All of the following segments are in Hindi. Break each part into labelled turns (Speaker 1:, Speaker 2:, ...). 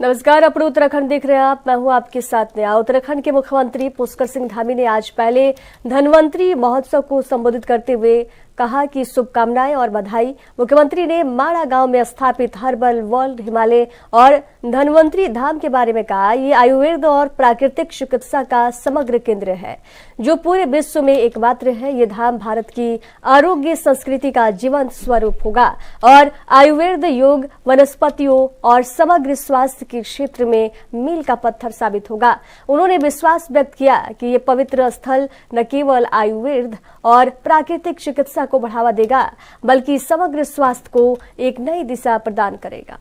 Speaker 1: नमस्कार, अपने उत्तराखंड देख रहे हैं आप। मैं हूं आपके साथ नया। उत्तराखंड के मुख्यमंत्री पुष्कर सिंह धामी ने आज पहले धनवंतरी महोत्सव को संबोधित करते हुए कहा कि शुभकामनाएं और बधाई। मुख्यमंत्री ने माड़ा गांव में स्थापित हर्बल वर्ल्ड हिमालय और धनवंतरी धाम के बारे में कहा। ये आयुर्वेद और प्राकृतिक चिकित्सा का समग्र केंद्र है जो पूरे विश्व में एकमात्र है। ये धाम भारत की आरोग्य संस्कृति का जीवंत स्वरूप होगा और आयुर्वेद, योग, वनस्पतियों और समग्र स्वास्थ्य के क्षेत्र में मील का पत्थर साबित होगा। उन्होंने विश्वास व्यक्त किया कि ये पवित्र स्थल न केवल आयुर्वेद और प्राकृतिक चिकित्सा को बढ़ावा देगा बल्कि समग्र स्वास्थ्य को एक नई दिशा प्रदान करेगा।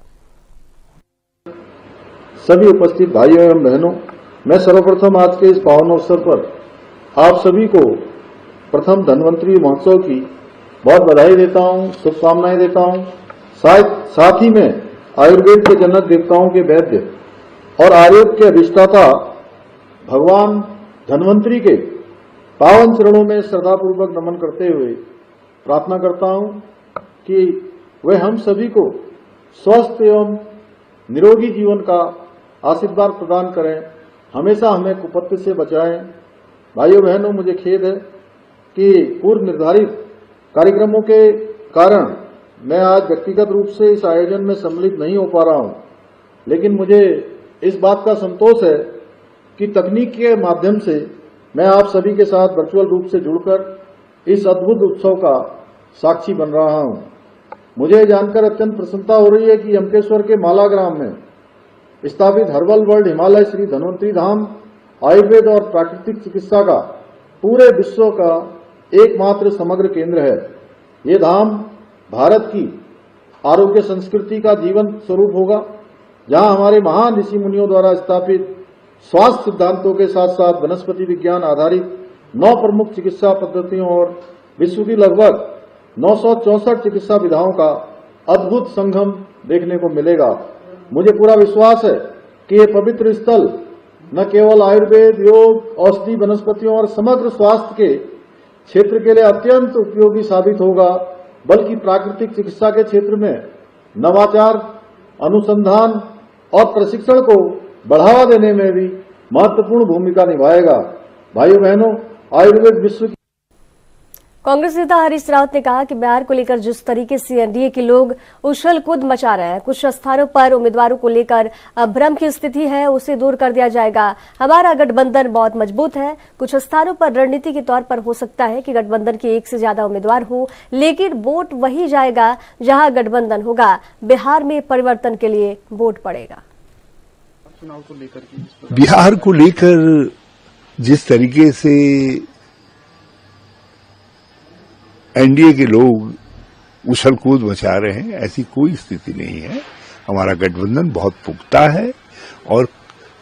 Speaker 2: सभी उपस्थित भाइयों एवं बहनों, मैं सर्वप्रथम आज के इस पावन अवसर पर आप सभी को प्रथम धनवंतरी महोत्सव की बहुत बधाई देता हूं, शुभकामनाएं देता हूं। साथ ही में आयुर्वेद के जनक देवताओं के वैद्य और आरोग्य के अधिष्ठाता भगवान धनवंतरी के पावन चरणों में श्रद्धापूर्वक नमन करते हुए प्रार्थना करता हूं कि वे हम सभी को स्वस्थ एवं निरोगी जीवन का आशीर्वाद प्रदान करें, हमेशा हमें कुपत्य से बचाएं। भाइयों बहनों, मुझे खेद है कि पूर्व निर्धारित कार्यक्रमों के कारण मैं आज व्यक्तिगत रूप से इस आयोजन में सम्मिलित नहीं हो पा रहा हूं, लेकिन मुझे इस बात का संतोष है कि तकनीक के माध्यम से मैं आप सभी के साथ वर्चुअल रूप से जुड़कर इस अद्भुत उत्सव का साक्षी बन रहा हूं। मुझे जानकर अत्यंत प्रसन्नता हो रही है कि यमकेश्वर के माला ग्राम में स्थापित हर्बल वर्ल्ड हिमालय श्री धनवंतरी धाम आयुर्वेद और प्राकृतिक चिकित्सा का पूरे विश्व का एकमात्र समग्र केंद्र है। ये धाम भारत की आरोग्य संस्कृति का जीवन स्वरूप होगा, जहां हमारे महान ऋषि मुनियों द्वारा स्थापित स्वास्थ्य सिद्धांतों के साथ साथ वनस्पति विज्ञान आधारित 9 प्रमुख चिकित्सा पद्धतियों और विश्व की लगभग 964 चिकित्सा विधाओं का अद्भुत संगम देखने को मिलेगा। मुझे पूरा विश्वास है कि ये पवित्र स्थल न केवल आयुर्वेद, योग, औषधि, वनस्पतियों और समग्र स्वास्थ्य के क्षेत्र के लिए अत्यंत उपयोगी साबित होगा, बल्कि प्राकृतिक चिकित्सा के क्षेत्र में नवाचार, अनुसंधान और प्रशिक्षण को बढ़ावा देने में भी महत्वपूर्ण भूमिका निभाएगा। भाइयों बहनों, आयुर्वेद विश्व की
Speaker 1: कांग्रेस नेता हरीश रावत ने कहा कि बिहार को लेकर जिस तरीके से एनडीए के लोग उछल कूद मचा रहे हैं, कुछ स्थानों पर उम्मीदवारों को लेकर भ्रम की स्थिति है, उसे दूर कर दिया जाएगा। हमारा गठबंधन बहुत मजबूत है। कुछ स्थानों पर रणनीति के तौर पर हो सकता है कि गठबंधन के एक से ज्यादा उम्मीदवार हो, लेकिन वोट वही जाएगा जहां गठबंधन होगा। बिहार में परिवर्तन के लिए वोट पड़ेगा।
Speaker 3: बिहार को लेकर जिस तरीके से एनडीए के लोग उछल कूद मचा रहे हैं, ऐसी कोई स्थिति नहीं है। हमारा गठबंधन बहुत पुख्ता है और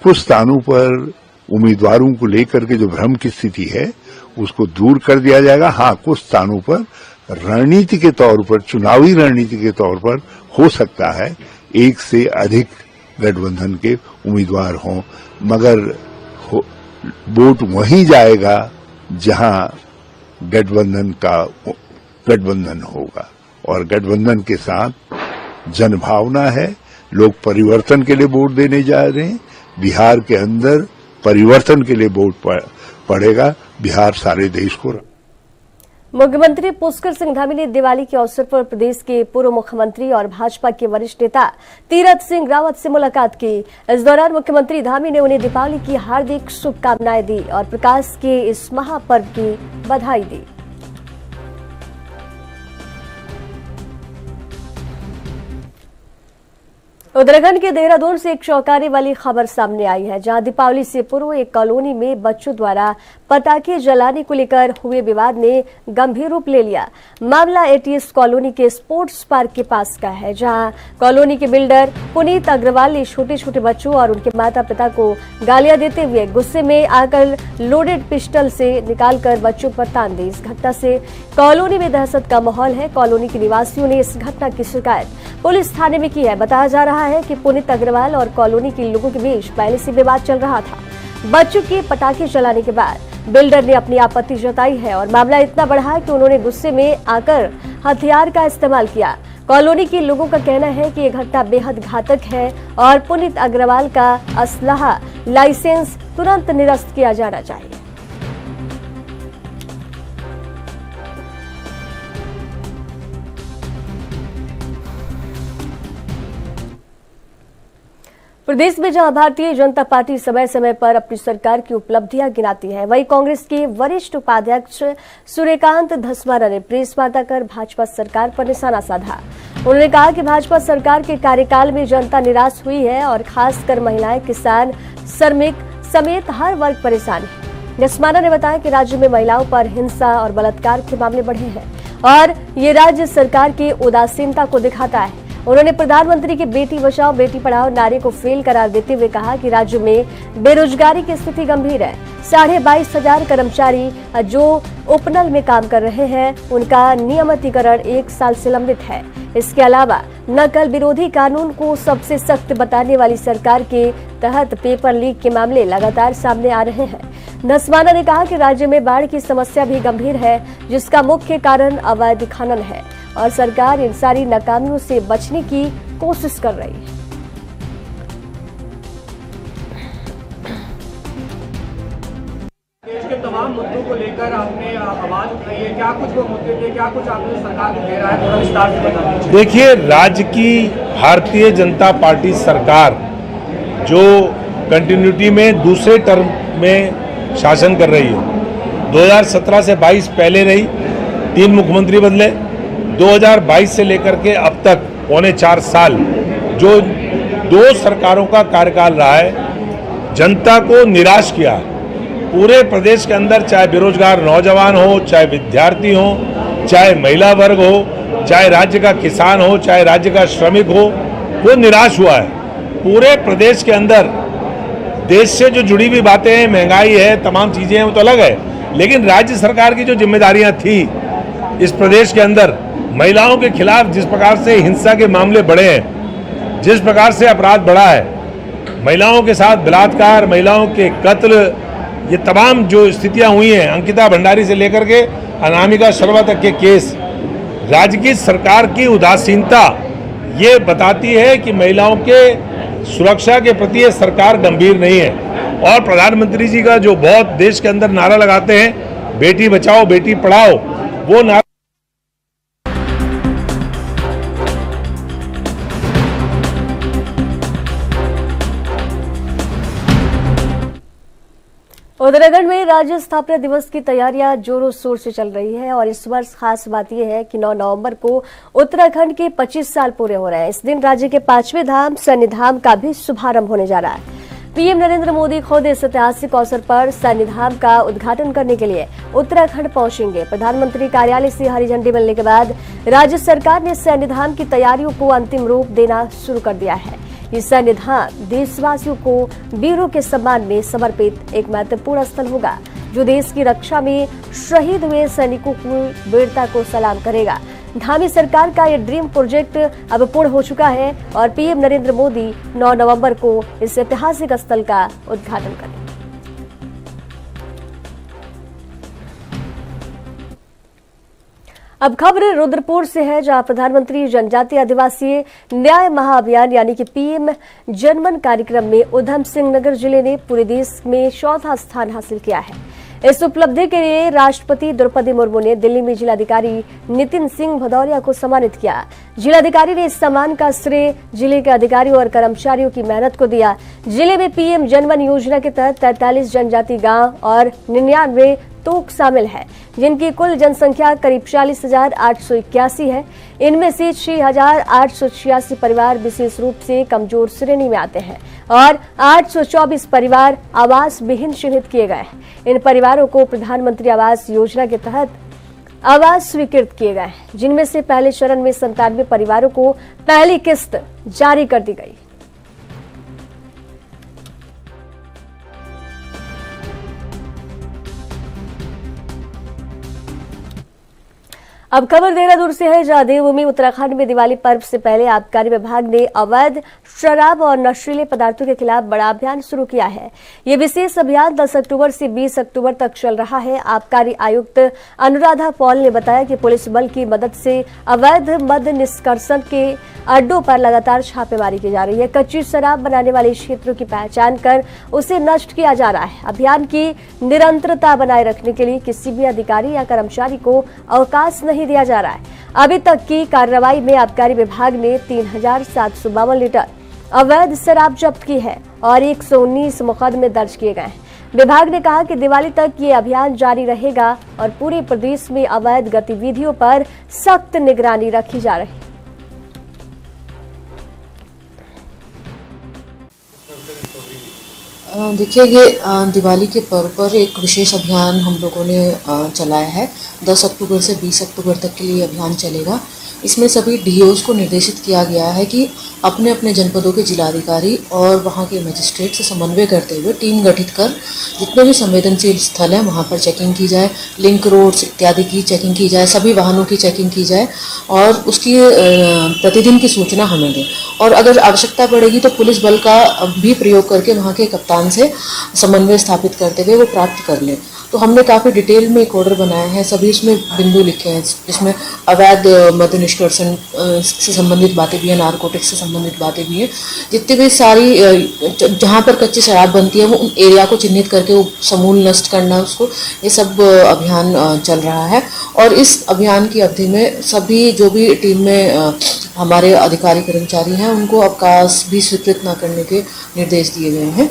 Speaker 3: कुछ स्थानों पर उम्मीदवारों को लेकर के जो भ्रम की स्थिति है उसको दूर कर दिया जाएगा। हाँ, कुछ स्थानों पर रणनीति के तौर पर, चुनावी रणनीति के तौर पर हो सकता है एक से अधिक गठबंधन के उम्मीदवार हों, मगर वोट वहीं जाएगा जहां गठबंधन होगा और गठबंधन के साथ जनभावना है। लोग परिवर्तन के लिए वोट देने जा रहे हैं। बिहार के अंदर परिवर्तन के लिए वोट पड़ेगा। बिहार सारे देश को।
Speaker 1: मुख्यमंत्री पुष्कर सिंह धामी ने दिवाली के अवसर पर प्रदेश के पूर्व मुख्यमंत्री और भाजपा के वरिष्ठ नेता तीरथ सिंह रावत से मुलाकात की। इस दौरान मुख्यमंत्री धामी ने उन्हें दीपावली की हार्दिक शुभकामनाएं दी और प्रकाश के इस महापर्व की बधाई दी। उत्तराखंड के देहरादून से एक चौंकाने वाली खबर सामने आई है, जहां दीपावली से पूर्व एक कॉलोनी में बच्चों द्वारा पटाखे जलाने को लेकर हुए विवाद ने गंभीर रूप ले लिया। मामला एटीएस कॉलोनी के स्पोर्ट्स पार्क के पास का है, जहां कॉलोनी के बिल्डर पुनीत अग्रवाल ने छोटे छोटे बच्चों और उनके माता पिता को गालियां देते हुए गुस्से में आकर लोडेड पिस्टल से निकालकर बच्चों पर तान दी। इस घटना से कॉलोनी में दहशत का माहौल है। कॉलोनी के निवासियों ने इस घटना की शिकायत पुलिस थाने में की है। बताया जा रहा है कि पुनीत अग्रवाल और कॉलोनी के लोगों के बीच पहले से विवाद चल रहा था। बच्चों के पटाखे जलाने के बाद बिल्डर ने अपनी आपत्ति जताई है और मामला इतना बढ़ा कि उन्होंने गुस्से में आकर हथियार का इस्तेमाल किया। कॉलोनी के लोगों का कहना है कि ये घटना बेहद घातक है और पुनीत अग्रवाल का असलहा लाइसेंस तुरंत निरस्त किया जाना चाहिए। प्रदेश में जहां भारतीय जनता पार्टी समय समय पर अपनी सरकार की उपलब्धियां गिनाती है, वहीं कांग्रेस के वरिष्ठ उपाध्यक्ष सूर्यकांत धस्माना ने प्रेस वार्ता कर भाजपा सरकार पर निशाना साधा। उन्होंने कहा कि भाजपा सरकार के कार्यकाल में जनता निराश हुई है और खासकर महिलाएं, किसान, श्रमिक समेत हर वर्ग परेशान है। धस्माना ने बताया कि राज्य में महिलाओं पर हिंसा और बलात्कार के मामले बढ़े हैं और ये राज्य सरकार की उदासीनता को दिखाता है। उन्होंने प्रधानमंत्री के बेटी बचाओ बेटी पढ़ाओ नारे को फेल करार देते हुए कहा कि राज्य में बेरोजगारी की स्थिति गंभीर है। 22,500 कर्मचारी जो उपनल में काम कर रहे हैं, उनका नियमितीकरण 1 साल से लंबित है। इसके अलावा नकल विरोधी कानून को सबसे सख्त बताने वाली सरकार के तहत पेपर लीक के मामले लगातार सामने आ रहे हैं। धस्माना ने कहा कि राज्य में बाढ़ की समस्या भी गंभीर है, जिसका मुख्य कारण अवैध खनन है और सरकार इन सारी नाकामियों से बचने की कोशिश कर रही है।
Speaker 4: देश के तमाम मुद्दों को लेकर आपने आवाज उठाई है, क्या कुछ वो मुद्दे थे, क्या कुछ आपने सरकार को दे रहा है, थोड़ा विस्तार से बता दीजिए।
Speaker 5: देखिए, राज्य की भारतीय जनता पार्टी सरकार जो कंटिन्यूटी में दूसरे टर्म में शासन कर रही है, 2017 से 22 पहले रही, 3 मुख्यमंत्री बदले, 2022 से लेकर के अब तक पौने 4 साल जो 2 सरकारों का कार्यकाल रहा है, जनता को निराश किया। पूरे प्रदेश के अंदर चाहे बेरोजगार नौजवान हो, चाहे विद्यार्थी हो, चाहे महिला वर्ग हो, चाहे राज्य का किसान हो, चाहे राज्य का श्रमिक हो, वो निराश हुआ है। पूरे प्रदेश के अंदर देश से जो जुड़ी हुई बातें हैं, महंगाई है, तमाम चीजें हैं, वो तो अलग है, लेकिन राज्य सरकार की जो जिम्मेदारियां थी इस प्रदेश के अंदर, महिलाओं के खिलाफ जिस प्रकार से हिंसा के मामले बढ़े हैं, जिस प्रकार से अपराध बढ़ा है, महिलाओं के साथ बलात्कार, महिलाओं के कत्ल, ये तमाम जो स्थितियां हुई हैं, अंकिता भंडारी से लेकर के अनामिका शर्मा तक के केस, राज्य की सरकार की उदासीनता ये बताती है कि महिलाओं के सुरक्षा के प्रति ये सरकार गंभीर नहीं है। और प्रधानमंत्री जी का जो बहुत देश के अंदर नारा लगाते हैं, बेटी बचाओ बेटी पढ़ाओ, वो नारा
Speaker 1: उत्तराखंड में राज्य स्थापना दिवस की तैयारियां जोरों शोर से चल रही है और इस वर्ष खास बात यह है कि 9 नवंबर को उत्तराखंड के 25 साल पूरे हो रहे हैं। इस दिन राज्य के 5वें धाम सैन्य धाम का भी शुभारंभ होने जा रहा है। पीएम नरेंद्र मोदी खुद इस ऐतिहासिक अवसर पर सैन्य धाम का उद्घाटन करने के लिए उत्तराखंड पहुंचेंगे। प्रधानमंत्री कार्यालय से हरी झंडी मिलने के बाद राज्य सरकार ने सैन्य धाम की तैयारियों को अंतिम रूप देना शुरू कर दिया है। ये सैन्य धाम देशवासियों को वीरों के सम्मान में समर्पित एक महत्वपूर्ण स्थल होगा, जो देश की रक्षा में शहीद हुए सैनिकों की वीरता को सलाम करेगा। धामी सरकार का ये ड्रीम प्रोजेक्ट अब पूर्ण हो चुका है और पीएम नरेंद्र मोदी 9 नवंबर को इस ऐतिहासिक स्थल का उद्घाटन करेंगे। अब खबर रुद्रपुर से है, जहां प्रधानमंत्री जनजातीय आदिवासी न्याय महाअभियान यानी कि पीएम जनमन कार्यक्रम में उधम सिंह नगर जिले ने पूरे देश में 4था स्थान हासिल किया है। इस उपलब्धि के लिए राष्ट्रपति द्रौपदी मुर्मू ने दिल्ली में जिलाधिकारी नितिन सिंह भदौरिया को सम्मानित किया। जिलाधिकारी ने इस सम्मान का श्रेय जिले के अधिकारियों और कर्मचारियों की मेहनत को दिया। जिले में पीएम जनमन योजना के तहत 43 जनजाति गांव और 99 तोक शामिल है, जिनकी कुल जनसंख्या करीब 40,881 है। इनमें से 6,886 परिवार विशेष रूप से कमजोर श्रेणी में आते हैं और 824 परिवार आवास विहीन चिन्हित किए गए हैं। इन परिवारों को प्रधानमंत्री आवास योजना के तहत आवास स्वीकृत किए गए हैं, जिनमें से पहले चरण में 97 परिवारों को पहली किस्त जारी कर दी गई। अब खबर देहरादून से है, जहां देवभूमि उत्तराखंड में दिवाली पर्व से पहले आबकारी विभाग ने अवैध शराब और नशीले पदार्थों के खिलाफ बड़ा अभियान शुरू किया है। ये विशेष अभियान 10 अक्टूबर से 20 अक्टूबर तक चल रहा है। आबकारी आयुक्त अनुराधा पॉल ने बताया कि पुलिस बल की मदद से अवैध मद निष्कर्षण के अड्डों पर लगातार छापेमारी की जा रही है। कच्ची शराब बनाने वाले क्षेत्रों की पहचान कर उसे नष्ट किया जा रहा है। अभियान की निरंतरता बनाए रखने के लिए किसी भी अधिकारी या कर्मचारी को अवकाश नहीं दिया जा रहा है। अभी तक की कार्रवाई में आबकारी विभाग ने 3752 लीटर अवैध शराब जब्त की है और 119 मुकदमे दर्ज किए गए हैं। विभाग ने कहा कि दिवाली तक ये अभियान जारी रहेगा और पूरे प्रदेश में अवैध गतिविधियों पर सख्त निगरानी रखी जा रही है।
Speaker 6: देखिए, ये दिवाली के पर्व पर एक विशेष अभियान हम लोगों ने चलाया है। 10 अक्टूबर से 20 अक्टूबर तक के लिए अभियान चलेगा। इसमें सभी डीओज को निर्देशित किया गया है कि अपने अपने जनपदों के जिलाधिकारी और वहाँ के मजिस्ट्रेट से समन्वय करते हुए टीम गठित कर जितने भी संवेदनशील स्थल हैं वहाँ पर चेकिंग की जाए, लिंक रोड्स इत्यादि की चेकिंग की जाए, सभी वाहनों की चेकिंग की जाए और उसकी प्रतिदिन की सूचना हमें दें। और अगर आवश्यकता पड़ेगी तो पुलिस बल का भी प्रयोग करके वहाँ के कप्तान से समन्वय स्थापित करते हुए वो प्राप्त कर लें। तो हमने काफ़ी डिटेल में एक ऑर्डर बनाया है, सभी इसमें बिंदु लिखे हैं। इसमें अवैध मद निष्कर्षण से संबंधित बातें भी हैं, नारकोटिक्स से संबंधित बातें भी हैं। जितनी भी सारी जहाँ पर कच्ची शराब बनती है वो उन एरिया को चिन्हित करके वो समूल नष्ट करना, उसको ये सब अभियान चल रहा है। और इस अभियान की अवधि में सभी जो भी टीम में हमारे अधिकारी कर्मचारी हैं उनको अवकाश भी स्वीकृत न करने के निर्देश दिए गए हैं।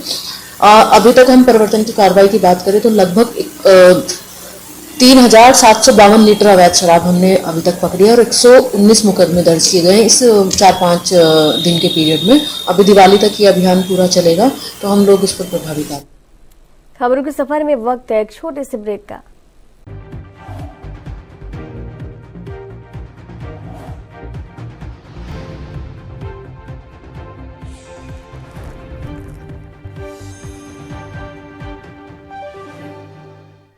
Speaker 6: अभी तक हम परिवर्तन की कार्रवाई की बात करें तो लगभग 3752 लीटर अवैध शराब हमने अभी तक पकड़ी है और 119 मुकदमे दर्ज किए गए इस 4-5 दिन के पीरियड में। अभी दिवाली तक ये अभियान पूरा चलेगा तो हम लोग इस पर प्रभावित हैं।
Speaker 1: खबरों के सफर में वक्त है एक छोटे से ब्रेक का।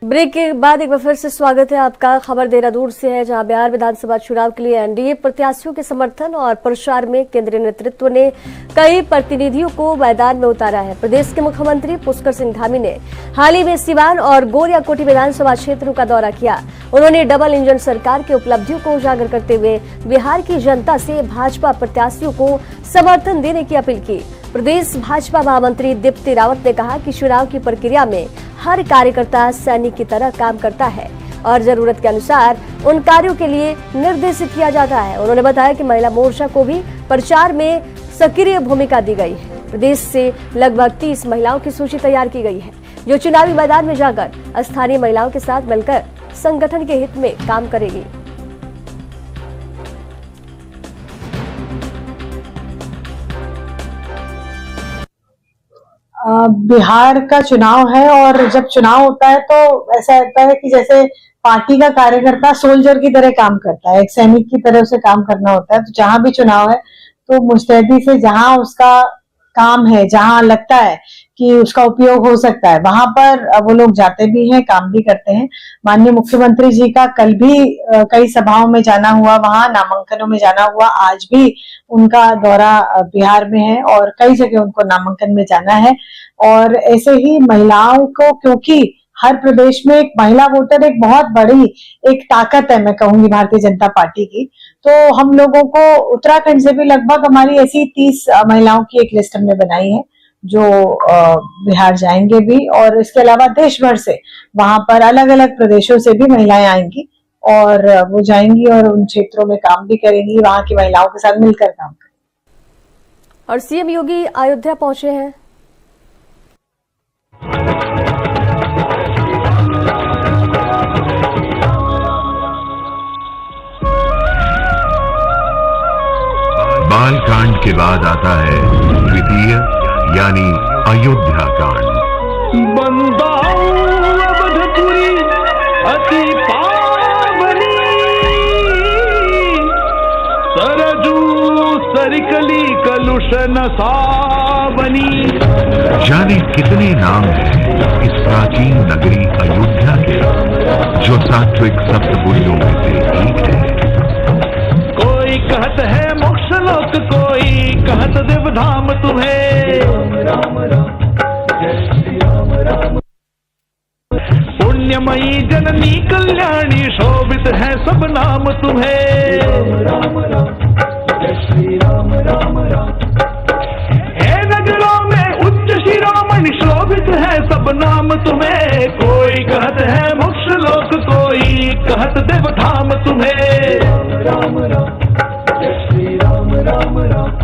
Speaker 1: ब्रेक के बाद एक बार फिर से स्वागत है आपका। खबर देहरादून से है, जहां बिहार विधानसभा चुनाव के लिए एनडीए प्रत्याशियों के समर्थन और प्रचार में केंद्रीय नेतृत्व ने कई प्रतिनिधियों को मैदान में उतारा है। प्रदेश के मुख्यमंत्री पुष्कर सिंह धामी ने हाल ही में सिवान और गोरियाकोटी विधानसभा क्षेत्रों का दौरा किया। उन्होंने डबल इंजन सरकार की उपलब्धियों को उजागर करते हुए बिहार की जनता से भाजपा प्रत्याशियों को समर्थन देने की अपील की। प्रदेश भाजपा महामंत्री दीप्ति रावत ने कहा कि चुनाव की प्रक्रिया में हर कार्यकर्ता सैनिक की तरह काम करता है और जरूरत के अनुसार उन कार्यों के लिए निर्देशित किया जाता है। उन्होंने बताया कि महिला मोर्चा को भी प्रचार में सक्रिय भूमिका दी गई है। प्रदेश से लगभग 30 महिलाओं की सूची तैयार की गई है जो चुनावी मैदान में जाकर स्थानीय महिलाओं के साथ मिलकर संगठन के हित में काम करेगी।
Speaker 7: बिहार का चुनाव है और जब चुनाव होता है तो ऐसा लगता है कि जैसे पार्टी का कार्यकर्ता सोल्जर की तरह काम करता है, एक सैनिक की तरह से काम करना होता है। तो जहां भी चुनाव है तो मुस्तैदी से जहां उसका काम है, जहां लगता है कि उसका उपयोग हो सकता है, वहां पर वो लोग जाते भी हैं, काम भी करते हैं। माननीय मुख्यमंत्री जी का कल भी कई सभाओं में जाना हुआ, वहां नामांकनों में जाना हुआ। आज भी उनका दौरा बिहार में है और कई जगह उनको नामांकन में जाना है। और ऐसे ही महिलाओं को, क्योंकि हर प्रदेश में एक महिला वोटर एक बहुत बड़ी एक ताकत है, मैं कहूंगी भारतीय जनता पार्टी की, तो हम लोगों को उत्तराखंड से भी लगभग हमारी ऐसी 30 महिलाओं की एक लिस्ट हमने बनाई है जो बिहार जाएंगे भी। और इसके अलावा देश भर से, वहां पर अलग अलग प्रदेशों से भी महिलाएं आएंगी और वो जाएंगी और उन क्षेत्रों में काम भी करेंगी, वहां की महिलाओं के साथ मिलकर काम करेंगी।
Speaker 1: और सीएम योगी अयोध्या पहुंचे हैं।
Speaker 8: बालकांड के बाद आता है द्वितीय यानी अयोध्या कांड।
Speaker 9: बंदाओ अवधपुरी अति पावनी, सरजू सरकली कलुष नसावनी।
Speaker 8: जाने कितने नाम हैं इस प्राचीन नगरी अयोध्या के, जो सात्विक सप्तपुरियों में से एक है।
Speaker 9: कोई कहत है मोक्षलोक, कोई कहत देव धाम तुम्हें। पुण्यमयी जननी कल्याणी शोभित है सब नाम तुम्हें। हे नगरों में उच्च शिरोमणि शोभित है सब नाम तुम्हें। कोई कहत है मोक्ष लोक, कोई कहत देव धाम तुम्हें। राम राम जय श्री राम राम राम।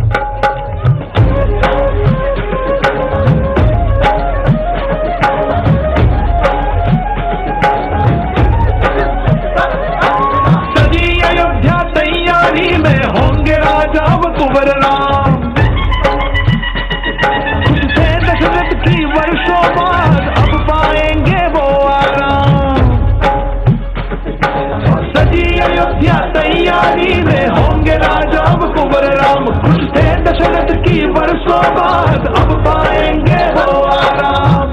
Speaker 9: सजी अयोध्या तैयारी में होंगे राजा व कुंवर राम। खुद से दशरथ की वर्षों बाद अब पाएंगे वो आराम। सजी अयोध्या तैयारी में होंगे राजा व कुंवर राम। खुद से दशरथ की वर्षों बाद अब पाएंगे वो आराम।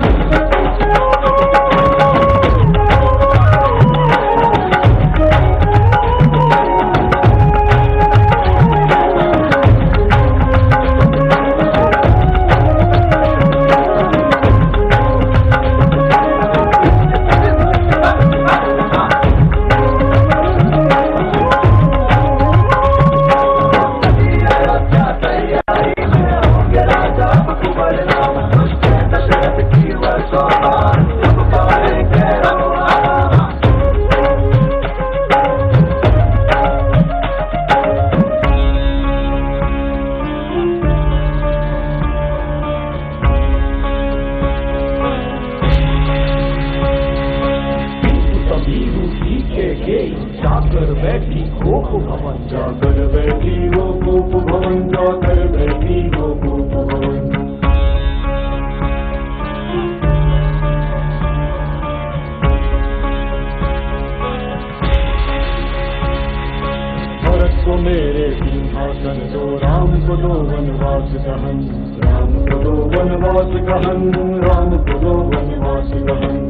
Speaker 9: जाकर बैठी गोप भवन, जाकर बैठी वो गोप भवन, जाकर बैठी वो गोप भवन। भरत को मेरे सिंहासन दो, राम को दो वनवास गहन, राम को दो वनवास गहन, राम को दो वनवास गहन।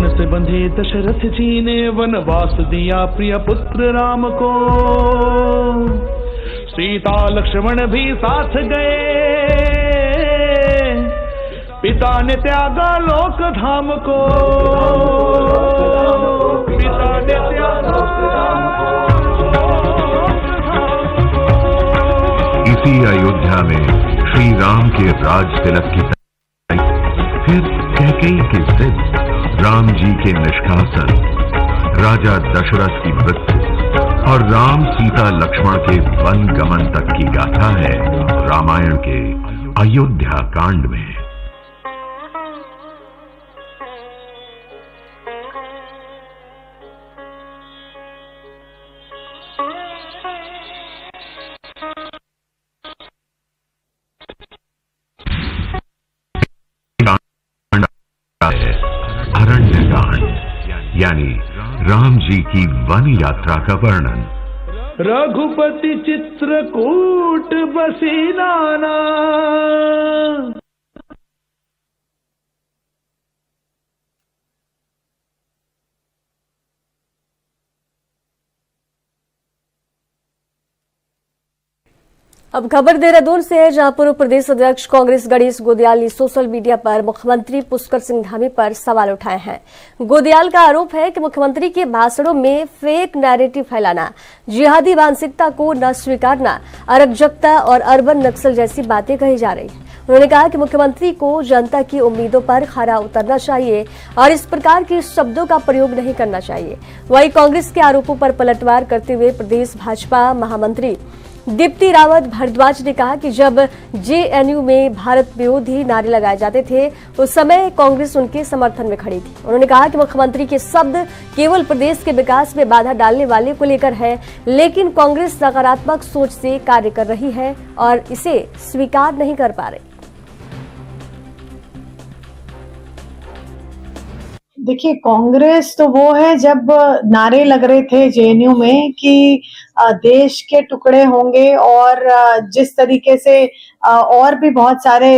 Speaker 9: से बंधे दशरथ जी ने वनवास दिया प्रिय पुत्र राम को। सीता लक्ष्मण भी साथ गए, पिता ने त्यागा लोक धाम को। पिता ने त्यागा
Speaker 8: इसी अयोध्या में श्री राम के राज तिलक की फिर कैकेयी की जिद, राम जी के निष्कासन, राजा दशरथ की मृत्यु और राम सीता लक्ष्मण के वन गमन तक की गाथा है रामायण के अयोध्या कांड में। यानी राम जी की वन यात्रा का वर्णन।
Speaker 9: रघुपति चित्रकूट बसी नाना,
Speaker 1: अब खबर देहरादून से है, जहां पूर्व प्रदेश अध्यक्ष कांग्रेस गणेश गोदियाल ने सोशल मीडिया पर मुख्यमंत्री पुष्कर सिंह धामी पर सवाल उठाए हैं। गोदियाल का आरोप है कि मुख्यमंत्री के भाषणों में फेक नैरेटिव फैलाना, जिहादी मानसिकता को न स्वीकारना, अराजकता और अर्बन नक्सल जैसी बातें कही जा रही हैं। उन्होंने कहा कि मुख्यमंत्री को जनता की उम्मीदों पर खरा उतरना चाहिए और इस प्रकार के शब्दों का प्रयोग नहीं करना चाहिए। वहीं कांग्रेस के आरोपों पर पलटवार करते हुए प्रदेश भाजपा महामंत्री दीप्ति रावत भारद्वाज ने कहा कि जब जेएनयू में भारत विरोधी नारे लगाए जाते थे उस समय कांग्रेस उनके समर्थन में खड़ी थी। उन्होंने कहा कि मुख्यमंत्री के शब्द केवल प्रदेश के विकास में बाधा डालने वाले को लेकर है, लेकिन कांग्रेस नकारात्मक सोच से कार्य कर रही है और इसे स्वीकार नहीं कर पा रही।
Speaker 7: देखिए, कांग्रेस तो वो है जब नारे लग रहे थे जेएनयू में कि देश के टुकड़े होंगे और जिस तरीके से और भी बहुत सारे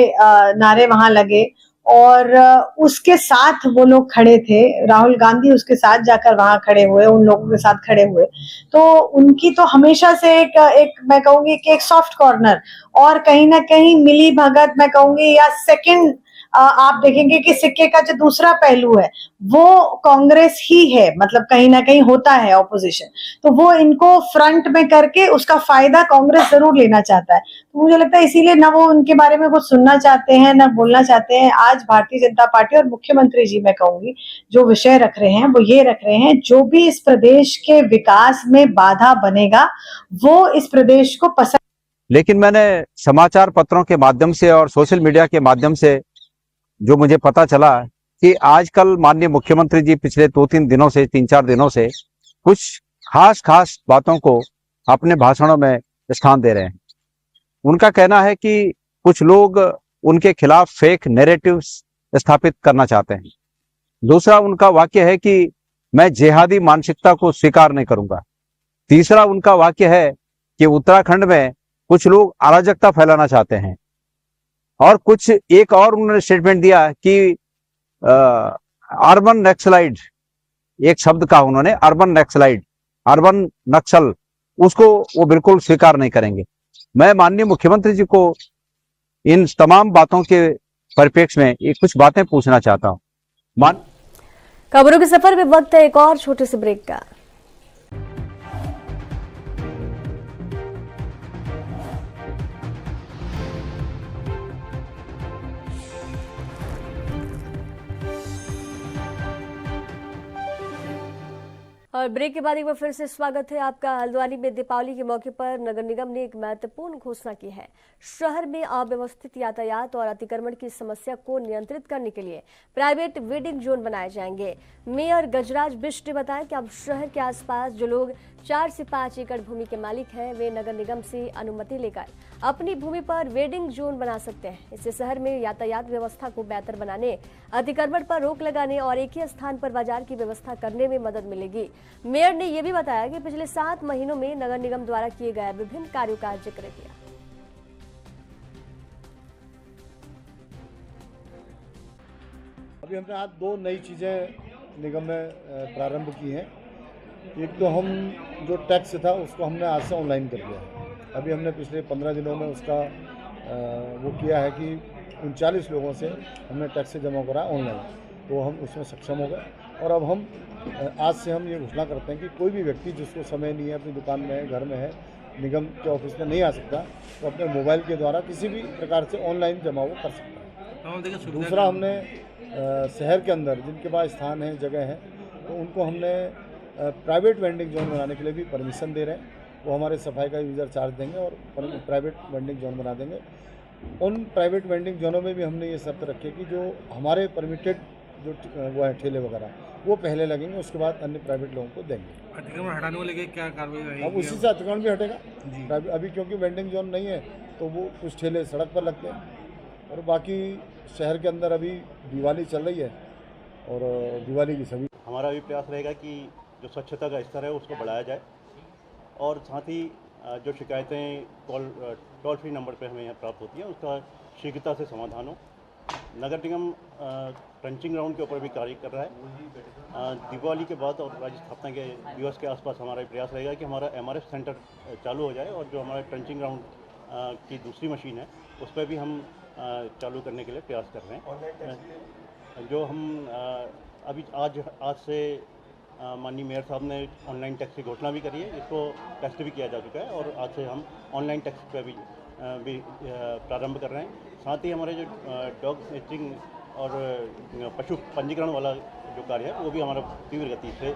Speaker 7: नारे वहां लगे और उसके साथ वो लोग खड़े थे, राहुल गांधी उसके साथ जाकर वहां खड़े हुए, उन लोगों के साथ खड़े हुए। तो उनकी तो हमेशा से एक मैं कहूंगी कि एक सॉफ्ट कॉर्नर और कहीं ना कहीं मिली भगत मैं कहूंगी, या सेकंड आप देखेंगे कि सिक्के का जो दूसरा पहलू है वो कांग्रेस ही है, मतलब कहीं ना कहीं होता है ऑपोजिशन, तो वो इनको फ्रंट में करके उसका फायदा कांग्रेस जरूर लेना चाहता है। तो मुझे लगता है इसीलिए ना वो उनके बारे में कुछ सुनना चाहते हैं ना बोलना चाहते हैं। आज भारतीय जनता पार्टी और मुख्यमंत्री जी मैं कहूंगी जो विषय रख रहे हैं वो ये रख रहे हैं, जो भी इस प्रदेश के विकास में बाधा बनेगा वो इस प्रदेश को पसंद।
Speaker 10: लेकिन मैंने समाचार पत्रों के माध्यम से और सोशल मीडिया के माध्यम से जो मुझे पता चला कि आजकल माननीय मुख्यमंत्री जी पिछले 2-3 दिनों से 3-4 दिनों से कुछ खास बातों को अपने भाषणों में स्थान दे रहे हैं। उनका कहना है कि कुछ लोग उनके खिलाफ फेक नैरेटिव्स स्थापित करना चाहते हैं। दूसरा उनका वाक्य है कि मैं जिहादी मानसिकता को स्वीकार नहीं करूंगा। तीसरा उनका वाक्य है कि उत्तराखंड में कुछ लोग अराजकता फैलाना चाहते हैं। और कुछ एक और उन्होंने स्टेटमेंट दिया कि अर्बन नक्सलाइड, एक शब्द का उन्होंने अर्बन नक्सलाइड, अर्बन नक्सल, उसको वो बिल्कुल स्वीकार नहीं करेंगे। मैं माननीय मुख्यमंत्री जी को इन तमाम बातों के परिप्रेक्ष्य में ये कुछ बातें पूछना चाहता हूं।
Speaker 1: खबरों के सफर में वक्त है एक और छोटे से ब्रेक का। और ब्रेक के बाद एक बार फिर से स्वागत है आपका। हल्द्वानी में दीपावली के मौके पर नगर निगम ने एक महत्वपूर्ण घोषणा की है। शहर में अव्यवस्थित यातायात और अतिक्रमण की समस्या को नियंत्रित करने के लिए प्राइवेट वेडिंग जोन बनाए जाएंगे। मेयर गजराज बिष्ट ने बताया कि अब शहर के आसपास जो लोग 4 से 5 एकड़ भूमि के मालिक हैं वे नगर निगम से अनुमति लेकर अपनी भूमि पर वेडिंग जोन बना सकते हैं। इससे शहर में यातायात व्यवस्था को बेहतर बनाने, अतिक्रमण पर रोक लगाने और एक ही स्थान पर बाजार की व्यवस्था करने में मदद मिलेगी। मेयर ने यह भी बताया कि पिछले 7 महीनों में नगर निगम द्वारा किए गए विभिन्न कार्यों का जिक्र किया।
Speaker 2: अभी हमने आज 2 नई चीज़ें निगम में प्रारंभ की हैं। एक तो हम जो टैक्स था उसको हमने आज से ऑनलाइन कर दिया है। अभी हमने पिछले 15 दिनों में उसका वो किया है कि 39 लोगों से हमने टैक्स जमा करा ऑनलाइन, तो हम उसमें सक्षम हो गए। और अब हम आज से हम ये घोषणा करते हैं कि कोई भी व्यक्ति जिसको समय नहीं है, अपनी दुकान में है, घर में है, निगम के ऑफिस में नहीं आ सकता, तो अपने मोबाइल के द्वारा किसी भी प्रकार से ऑनलाइन जमा वो कर सकता है। दूसरा हमने शहर के अंदर जिनके पास स्थान है, जगह है, तो उनको हमने प्राइवेट वेंडिंग जोन बनाने के लिए भी परमिशन दे रहे हैं। वो हमारे सफाई का यूज़र चार्ज देंगे और प्राइवेट वेंडिंग जोन बना देंगे। उन प्राइवेट वेंडिंग जोनों में भी हमने ये शर्त रखी कि जो हमारे परमिटेड जो वो है ठेले वगैरह वो पहले लगेंगे, उसके बाद अन्य प्राइवेट लोगों को देंगे।
Speaker 11: अतिक्रमण हटाने को लेकर क्या कार्रवाई रहेगी?
Speaker 2: अब उसी से अतिक्रमण भी हटेगा। अभी क्योंकि वेंडिंग जोन नहीं है तो वो कुछ ठेले सड़क पर लगते हैं। और बाकी शहर के अंदर अभी दिवाली चल रही है और दिवाली की सभी
Speaker 12: हमारा भी प्रयास रहेगा कि जो स्वच्छता का स्तर है उसको बढ़ाया जाए और साथ ही जो शिकायतें टोल फ्री नंबर पर हमें यहाँ प्राप्त होती हैं उसका शीघ्रता से समाधान हो। नगर निगम ट्रंचिंग ग्राउंड के ऊपर भी कार्य कर रहा है। दिवाली के बाद और राज्य स्थापना के दिवस के आसपास हमारा प्रयास रहेगा कि हमारा MRF सेंटर चालू हो जाए और जो हमारा ट्रंचिंग ग्राउंड की दूसरी मशीन है उस पर भी हम चालू करने के लिए प्रयास कर रहे हैं। जो हम अभी आज से माननीय मेयर साहब ने ऑनलाइन टैक्स की घोषणा भी करी है, इसको टेस्ट भी किया जा चुका है और आज से हम ऑनलाइन टैक्स पर भी प्रारंभ कर रहे हैं। साथ ही हमारे जो डॉग स्नेचिंग और पशु पंजीकरण वाला जो कार्य है वो भी हमारा तीव्र गति से।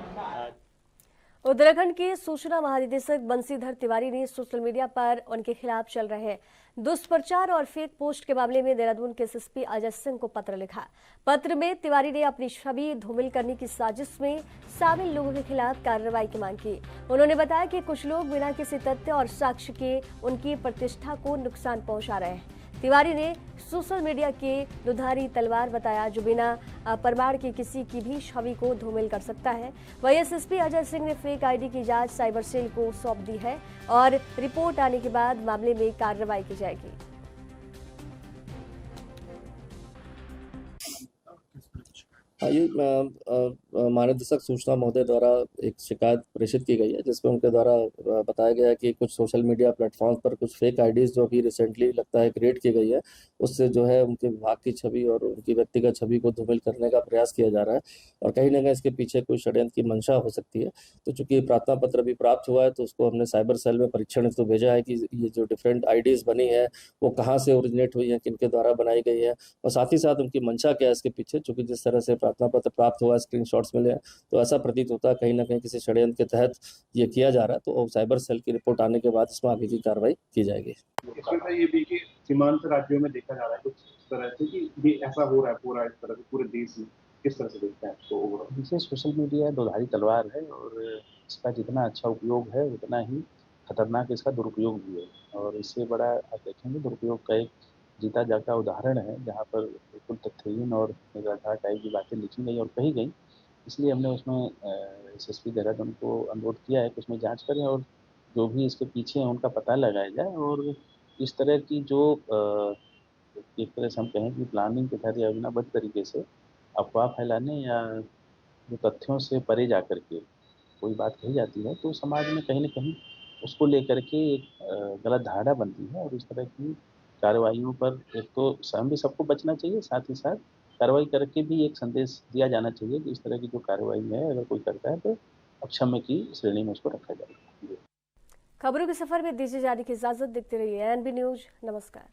Speaker 1: उत्तराखंड के सूचना महानिदेशक बंसीधर तिवारी ने सोशल मीडिया पर उनके खिलाफ चल रहे दुष्प्रचार और फेक पोस्ट के मामले में देहरादून के SSP अजय सिंह को पत्र लिखा। पत्र में तिवारी ने अपनी छवि धूमिल करने की साजिश में शामिल लोगों के खिलाफ कार्रवाई की मांग की। उन्होंने बताया कि कुछ लोग बिना किसी तथ्य और साक्ष्य के उनकी प्रतिष्ठा को नुकसान पहुंचा रहे हैं। तिवारी ने सोशल मीडिया के दुधारी तलवार बताया जो बिना प्रमाण के किसी की भी छवि को धूमिल कर सकता है। वही SSP अजय सिंह ने फेक ID की जांच साइबर सेल को सौंप दी है और रिपोर्ट आने के बाद मामले में कार्रवाई की जाएगी।
Speaker 13: हाँ, ये महानिदेशक सूचना महोदय द्वारा एक शिकायत प्रेषित की गई है, जिसमें उनके द्वारा बताया गया है कि कुछ सोशल मीडिया प्लेटफॉर्म पर कुछ फेक आईडीज जो अभी रिसेंटली लगता है क्रिएट की गई है, उससे जो है उनके विभाग की छवि और उनकी व्यक्तिगत छवि को धूमिल करने का प्रयास किया जा रहा है और कहीं ना कहीं इसके पीछे कोई षड्यंत्र की मंशा हो सकती है। तो चूंकि प्रार्थना पत्र अभी प्राप्त हुआ है, तो उसको हमने साइबर सेल में परीक्षण तो भेजा है कि ये जो डिफरेंट आईडीज बनी है वो कहाँ से ओरिजिनेट हुई है, किनके द्वारा बनाई गई है और साथ ही साथ उनकी मंशा क्या है इसके पीछे। चूंकि जिस तरह से प्रार्थना पत्र प्राप्त हुआ, स्क्रीनशॉट्स मिले हैं, तो ऐसा प्रतीत होता है कहीं ना कहीं किसी षड्यंत्र के तहत ये किया जा रहा है। तो साइबर सेल की रिपोर्ट आने के बाद इसमें आगे की कार्रवाई की जाएगी।
Speaker 14: इसमें ये भी कि सीमांत राज्यों में देखा जा रहा है कुछ इस तरह से कि ये ऐसा हो रहा है पूरा, इस तरह से पूरे देश में किस तरह से देखते हैं तो ओवरऑल?
Speaker 15: देखिए, सोशल मीडिया दोधारी तलवार है और इसका जितना अच्छा उपयोग है उतना ही खतरनाक इसका दुरुपयोग भी है। और इससे बड़ा आप देखेंगे दुरुपयोग का एक जीता जागता उदाहरण है, जहाँ पर बिल्कुल तथ्यहीन और निराधार टाइप की बातें लिखी गई और कही गई। इसलिए हमने उसमें एसएसपी देहरादून को अनुरोध किया है कि उसमें जांच करें और जो भी इसके पीछे हैं उनका पता लगाया जाए और इस तरह की जो एक तरह से हम कहें कि प्लानिंग के तहत योजनाबद्ध तरीके से अफवाह फैलाने या जो तथ्यों से परे जा कर के कोई बात कही जाती है, तो समाज में कहीं न कहीं उसको लेकर के एक गलत धारणा बनती है और इस तरह की कार्रवाइयों पर एक तो स्वयं भी सबको बचना चाहिए, साथ ही साथ कार्रवाई करके भी एक संदेश दिया जाना चाहिए कि इस तरह की जो कार्रवाई है अगर कोई करता है तो अक्षम्य की श्रेणी में उसको रखा जाएगा।
Speaker 1: खबरों के सफर में दीजिए जाने की इजाजत। देखते रहिए एएनबी न्यूज। नमस्कार।